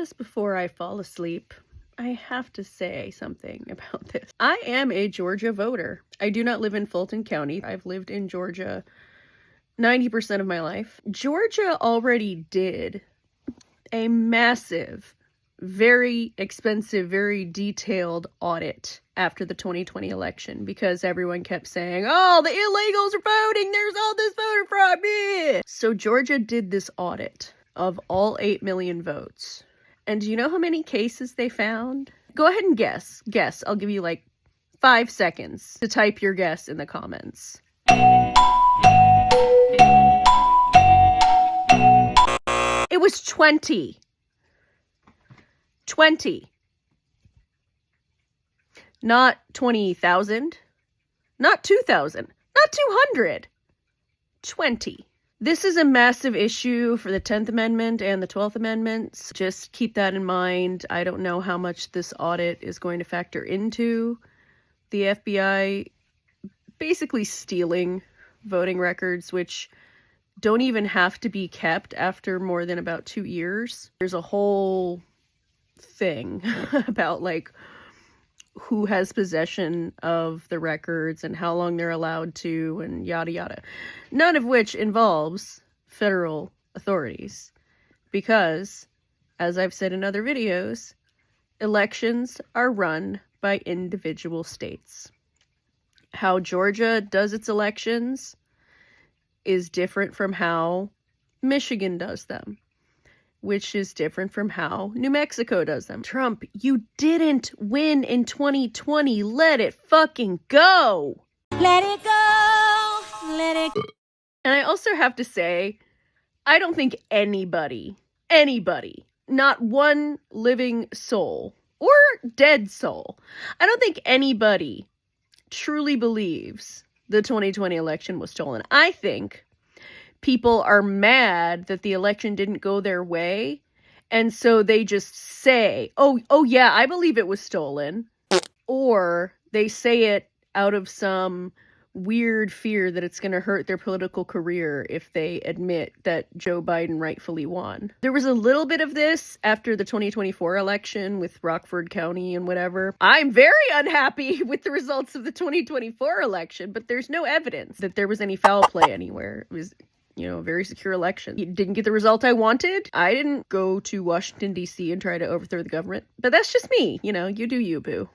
just before I fall asleep, I have to say something about this. I am a Georgia voter. I do not live in Fulton County. I've lived in Georgia 90% of my life. Georgia already did a massive, very expensive, very detailed audit after the 2020 election because everyone kept saying, oh, the illegals are voting, there's all this voter fraud. Bleh. So Georgia did this audit of all 8 million votes. And do you know how many cases they found? Go ahead and guess. Guess. I'll give you like 5 seconds to type your guess in the comments. It was 20. 20. Not 20,000. Not 2,000. Not 200. 20. This is a massive issue for the 10th Amendment and the 12th Amendments. Just keep that in mind. I don't know how much this audit is going to factor into the FBI basically stealing voting records, which don't even have to be kept after more than about 2 years. There's a whole thing about like who has possession of the records and how long they're allowed to and yada yada. None of which involves federal authorities because, as I've said in other videos, elections are run by individual states. How Georgia does its elections is different from how Michigan does them, which is different from how New Mexico does them. Trump, you didn't win in 2020. Let it fucking go. Let it go. Let it go. And I also have to say, I don't think anybody, not one living soul or dead soul, I don't think anybody truly believes the 2020 election was stolen. I think people are mad that the election didn't go their way, and so they just say, oh yeah, I believe it was stolen, or they say it out of some weird fear that it's going to hurt their political career if they admit that Joe Biden rightfully won. There was a little bit of this after the 2024 election with Rockford County and whatever. I'm very unhappy with the results of the 2024 election, but there's no evidence that there was any foul play anywhere. It was, a very secure election. You didn't get the result I wanted. I didn't go to Washington, D.C. and try to overthrow the government. But that's just me. You do you, boo.